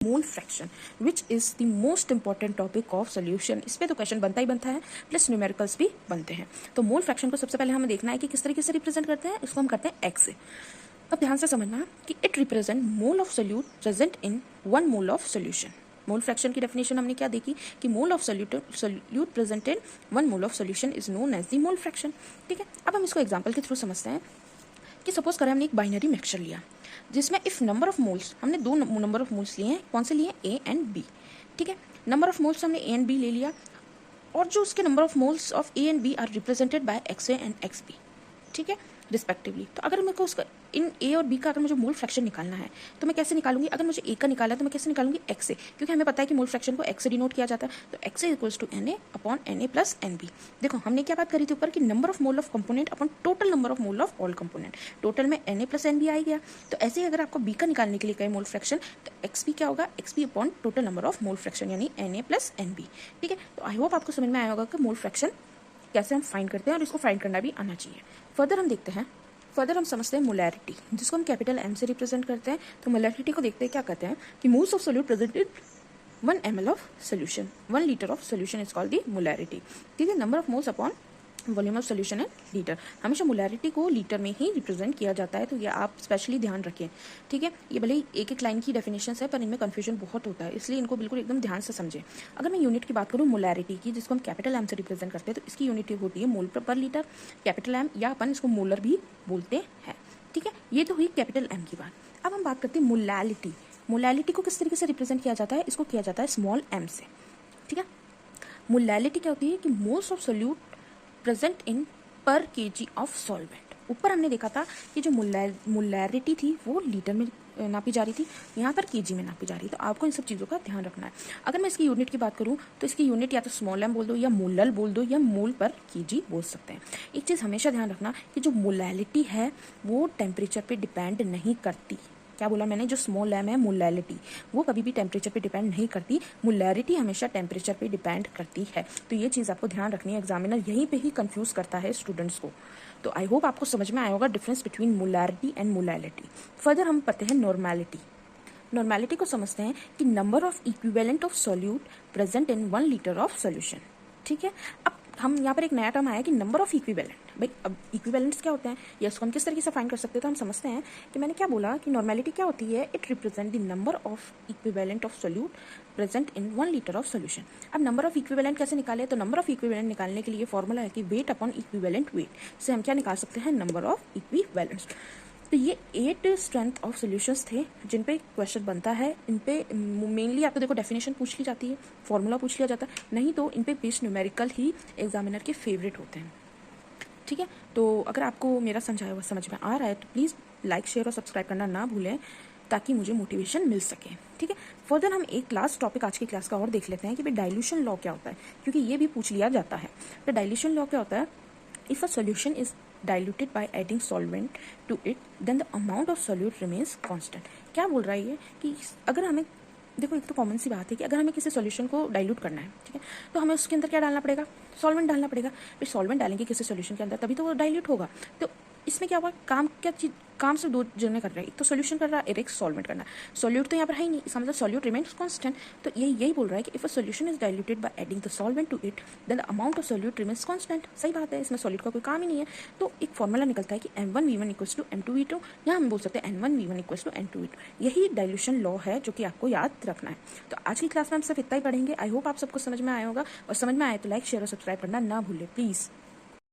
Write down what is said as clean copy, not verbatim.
Mole fraction which is the most important topic of solution. इस पे तो question बनता ही बनता है, प्लस न्यूमेरिकल्स भी बनते हैं। तो मोल फ्रैक्शन को सबसे पहले हमें देखना है कि किस तरीके से रिप्रेजेंट करते हैं। इसको हम करते हैं एक्स से। अब ध्यान से समझना कि it represent mole of solute present in 1 mole of solution. Mole fraction की डेफिनेशन हमने क्या देखी कि mole of solute present in 1 mole of solution is known as the mole fraction. ठीक है, अब हम इसको एग्जांपल के थ्रू समझते हैं कि सपोज करें हमने एक बाइनरी मिक्सचर लिया जिसमें इफ नंबर ऑफ मोल्स, हमने दो नंबर ऑफ मोल्स लिए हैं, कौन से लिए, ए एंड बी। ठीक है, नंबर ऑफ मोल्स हमने ए एंड बी ले लिया और जो उसके number of moles of A and B are represented by X A and X B, ठीक है, रिस्पेक्टिवली। तो अगर मेरे को उसका इन ए और बी का अगर मुझे मोल फ्रैक्शन निकालना है तो मैं कैसे निकालूंगी? अगर मुझे ए का निकालना है तो मैं कैसे निकालूंगी? एक्स से, क्योंकि हमें पता है कि मोल फ्रैक्शन को एक्स से डिनोट किया जाता है। तो X equals to N A upon N A plus N B. देखो हमने क्या बात करी थी ऊपर कि number of mole of component upon total number of mole of all component. Total में N A plus N B आ गया। तो ऐसे ही अगर आपको बी का निकालने के लिए कहे मोल फ्रैक्शन, तो एक्स बी क्या होगा? X B upon total number of mole fraction यानी N A plus N B. ठीक है, तो आई होप आपको समझ में आया होगा कि मोल फ्रैक्शन कैसे हम फाइंड करते हैं और इसको फाइंड करना भी आना चाहिए। फर्दर हम समझते हैं मोलैरिटी, जिसको हम कैपिटल एम से रिप्रेजेंट करते हैं। तो मोलैरिटी को देखते हैं, क्या कहते हैं कि moles of solute presented 1 ml of solution, 1 litre of solution is called the molarity. ठीक है, number of moles upon volume of solution है लीटर। हमेशा मोलैरिटी को लीटर में ही रिप्रेजेंट किया जाता है, तो ये आप स्पेशली ध्यान रखें। ठीक है, ये भले ही एक एक लाइन की डेफिनेशन है पर इनमें कन्फ्यूजन बहुत होता है, इसलिए इनको बिल्कुल एकदम ध्यान से समझें। अगर मैं यूनिट की बात करूँ मोलैरिटी की, जिसको हम कैपिटल एम से रिप्रेजेंट करते हैं, तो इसकी यूनिट होती है मोल पर लीटर, कैपिटल एम, या अपन इसको मोलर भी बोलते हैं। ठीक है, ये तो हुई कैपिटल एम की बात। अब हम बात करते हैं मोलैलिटी। मोलैलिटी को किस तरीके से रिप्रेजेंट किया जाता है? इसको किया जाता है स्मॉल एम से। ठीक है, मोलैलिटी क्या होती है कि मोल्स ऑफ सोल्यूट प्रेजेंट इन पर केजी ऑफ सॉल्वेंट। ऊपर हमने देखा था कि जो मोलैरिटी थी वो लीटर में नापी जा रही थी, यहाँ पर केजी में नापी जा रही है। तो आपको इन सब चीज़ों का ध्यान रखना है। अगर मैं इसकी यूनिट की बात करूँ तो इसकी यूनिट या तो स्मॉल एम बोल दो, या मोलल बोल दो, या मोल पर केजी बोल सकते हैं। एक चीज़ हमेशा ध्यान रखना कि जो मोलैलिटी है वो टेम्परेचर पे डिपेंड नहीं करती। क्या बोला मैंने? जो स्मॉल एम है मोलैलिटी, वो कभी भी टेम्परेचर पे डिपेंड नहीं करती। मोलैरिटी हमेशा टेम्परेचर पे डिपेंड करती है। तो ये चीज़ आपको ध्यान रखनी है, एग्जामिनर यहीं पे ही कंफ्यूज करता है स्टूडेंट्स को। तो आई होप आपको समझ में आया होगा difference between molarity and molality. Further हम पढ़ते हैं नॉर्मैलिटी। नॉर्मैलिटी को समझते हैं कि number of equivalent of solute present in 1 litre of solution. ठीक है, अब हम यहाँ पर एक नया टर्म आया कि नंबर ऑफ इक्विवेलेंट। भाई अब इक्विवेलेंट्स क्या होते हैं या इसको हम किस तरीके से फाइंड कर सकते हैं? तो हम समझते हैं कि मैंने क्या बोला कि नॉर्मैलिटी क्या होती है? It represent the number of equivalent of solute present in 1 litre of solution. अब नंबर ऑफ इक्विवेलेंट कैसे निकाले? तो नंबर ऑफ इक्विवेलेंट निकालने के लिए फॉर्मूला है कि वेट अपॉन इक्विवेलेंट वेट से हम क्या निकाल सकते हैं? Number of equivalents. तो ये 8 स्ट्रेंथ ऑफ सॉल्यूशंस थे जिन पे क्वेश्चन बनता है। इन पे मेनली आपको देखो डेफिनेशन पूछ ली जाती है, फॉर्मूला पूछ लिया जाता है, नहीं तो इन पे बेस्ड न्यूमेरिकल ही एग्जामिनर के फेवरेट होते हैं। ठीक है, तो अगर आपको मेरा समझाया हुआ समझ में आ रहा है तो प्लीज़ लाइक, शेयर और सब्सक्राइब करना ना भूलें ताकि मुझे मोटिवेशन मिल सके। ठीक है, फर्दर हम एक लास्ट टॉपिक आज की क्लास का और देख लेते हैं कि भाई डाइल्यूशन लॉ क्या होता है, क्योंकि ये भी पूछ लिया जाता है। तो डाइल्यूशन लॉ क्या होता है? If a solution is diluted by adding solvent to it then the amount of solute remains constant। क्या बोल रहा है ये कि अगर हमें देखो, एक तो कॉमन सी बात है कि अगर हमें किसी सॉल्यूशन को डाइल्यूट करना है, ठीक है, तो हमें उसके अंदर क्या डालना पड़ेगा? सॉल्वेंट डालना पड़ेगा। फिर सॉल्वेंट डालेंगे किसी सॉल्यूशन के अंदर तभी तो वो डाइल्यूट होगा। तो इसमें क्या हुआ? काम से दो जने कर रहे हैं, एक तो सोल्यूशन कर रहा है, एक सॉल्वेंट करना है। सॉल्यूट तो यहाँ पर है ही नहीं, इसका मतलब सॉल्यूट रिमेन्स कांस्टेंट। तो यही बोल रहा है कि if a solution is diluted by adding the solvent to it then the amount of solute remains constant. सही बात है, इसमें सॉल्यूट का कोई काम ही नहीं है। तो एक फॉर्मूला निकलता है कि m1v1 इक्वल्स टू m2v2, या हम बोल सकते हैं n1v1 इक्वल्स टू n2v2। यही डाइल्यूशन लॉ है जो कि आपको याद रखना है। तो आज की क्लास में हम सिर्फ इतना ही पढ़ेंगे। आई होप आप सबको समझ में आया होगा, और समझ में आए तो लाइक, शेयर और सब्सक्राइब करना ना भूलें प्लीज़।